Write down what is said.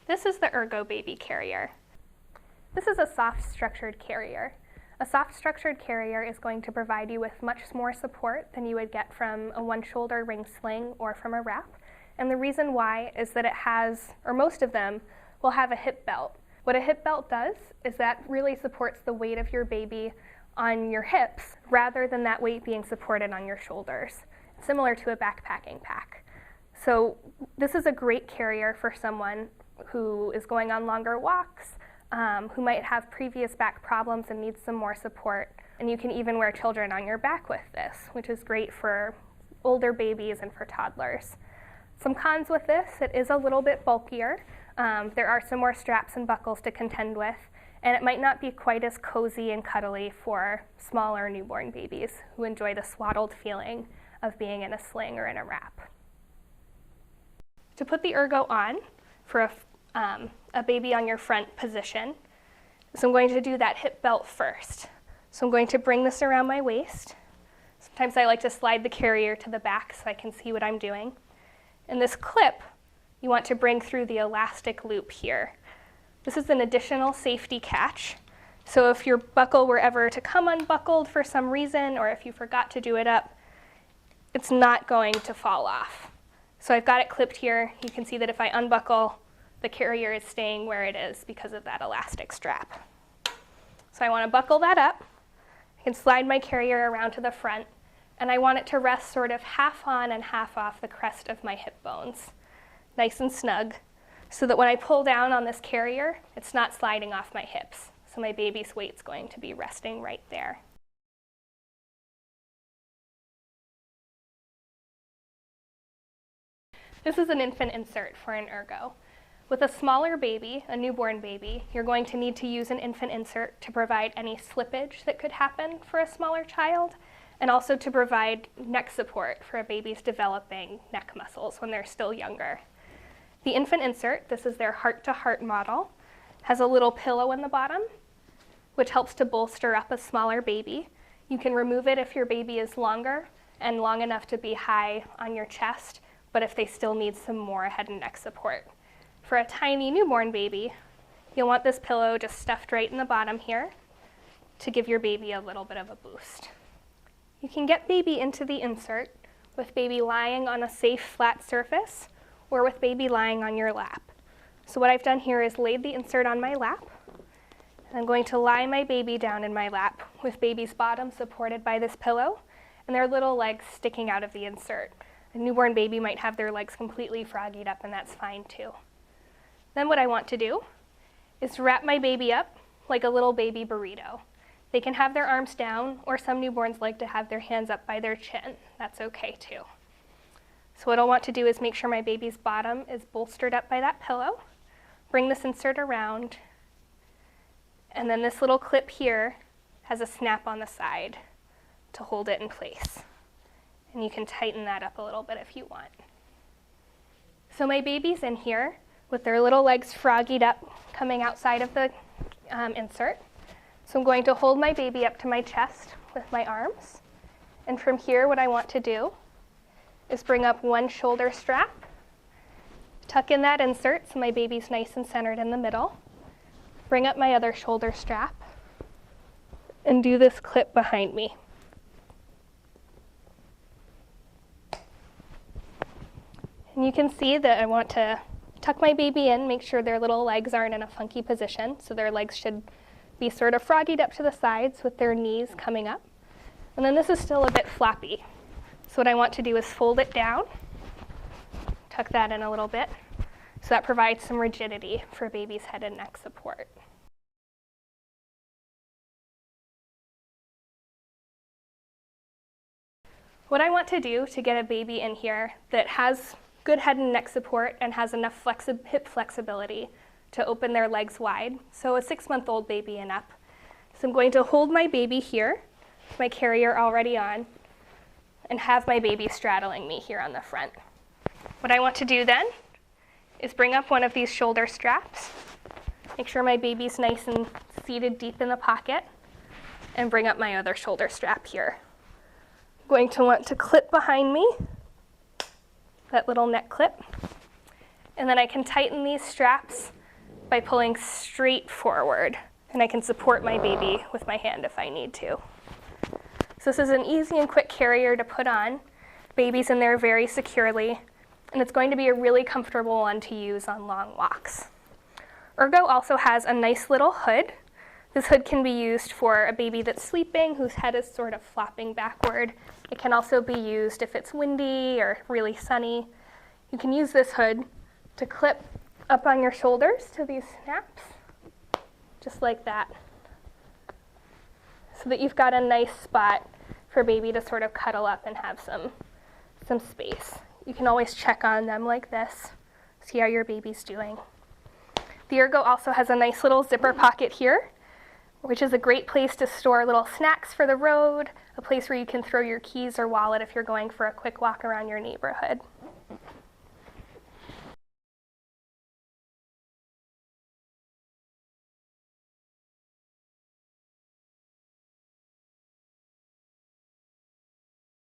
This is the ERGObaby carrier. This is a soft structured carrier. A soft structured carrier is going to provide you with much more support than you would get from a one-shoulder ring sling or from a wrap. And the reason why is that it has, or most of them, will have a hip belt. What a hip belt does is that really supports the weight of your baby on your hips rather than that weight being supported on your shoulders, similar to a backpacking pack. So this is a great carrier for someone who is going on longer walks, who might have previous back problems and needs some more support. And you can even wear children on your back with this, which is great for older babies and for toddlers. Some cons with this: it is a little bit bulkier. There are some more straps and buckles to contend with, and it might not be quite as cozy and cuddly for smaller newborn babies who enjoy the swaddled feeling of being in a sling or in a wrap. To put the Ergo on for a baby on your front position, so I'm going to do that hip belt first. So I'm going to bring this around my waist. Sometimes I like to slide the carrier to the back so I can see what I'm doing. And this clip, you want to bring through the elastic loop here. This is an additional safety catch. So if your buckle were ever to come unbuckled for some reason, or if you forgot to do it up, it's not going to fall off. So I've got it clipped here. You can see that if I unbuckle, the carrier is staying where it is because of that elastic strap. So I want to buckle that up. I can slide my carrier around to the front, and I want it to rest sort of half on and half off the crest of my hip bones, nice and snug, so that when I pull down on this carrier, it's not sliding off my hips. So my baby's weight's going to be resting right there. This is an infant insert for an Ergo. With a smaller baby, a newborn baby, you're going to need to use an infant insert to provide any slippage that could happen for a smaller child, and also to provide neck support for a baby's developing neck muscles when they're still younger. The infant insert, this is their heart-to-heart model, has a little pillow in the bottom, which helps to bolster up a smaller baby. You can remove it if your baby is longer and long enough to be high on your chest, but if they still need some more head and neck support. For a tiny newborn baby, you'll want this pillow just stuffed right in the bottom here to give your baby a little bit of a boost. You can get baby into the insert with baby lying on a safe flat surface or with baby lying on your lap. So what I've done here is laid the insert on my lap, and I'm going to lie my baby down in my lap with baby's bottom supported by this pillow and their little legs sticking out of the insert. A newborn baby might have their legs completely froggied up, and that's fine too. Then what I want to do is wrap my baby up like a little baby burrito. They can have their arms down, or some newborns like to have their hands up by their chin. That's okay too. So what I'll want to do is make sure my baby's bottom is bolstered up by that pillow, bring this insert around, and then this little clip here has a snap on the side to hold it in place. And you can tighten that up a little bit if you want. So my baby's in here with their little legs froggied up, coming outside of the insert. So I'm going to hold my baby up to my chest with my arms. And from here, what I want to do is bring up one shoulder strap, tuck in that insert so my baby's nice and centered in the middle, bring up my other shoulder strap, and do this clip behind me. And you can see that I want to tuck my baby in, make sure their little legs aren't in a funky position. So their legs should be sort of froggied up to the sides with their knees coming up. And then this is still a bit floppy. So what I want to do is fold it down, tuck that in a little bit, so that provides some rigidity for baby's head and neck support. What I want to do to get a baby in here that has good head and neck support and has enough hip flexibility to open their legs wide, so a 6-month-old baby and up. So I'm going to hold my baby here, my carrier already on, and have my baby straddling me here on the front. What I want to do then is bring up one of these shoulder straps, make sure my baby's nice and seated deep in the pocket, and bring up my other shoulder strap here. I'm going to want to clip behind me, that little neck clip, and then I can tighten these straps by pulling straight forward, and I can support my baby with my hand if I need to. So this is an easy and quick carrier to put on. Baby's in there very securely, and it's going to be a really comfortable one to use on long walks. Ergo also has a nice little hood. This hood can be used for a baby that's sleeping, whose head is sort of flopping backward. It can also be used if it's windy or really sunny. You can use this hood to clip up on your shoulders to these snaps, just like that, so that you've got a nice spot for baby to sort of cuddle up and have some space. You can always check on them like this, see how your baby's doing. The Ergo also has a nice little zipper pocket here, which is a great place to store little snacks for the road, a place where you can throw your keys or wallet if you're going for a quick walk around your neighborhood.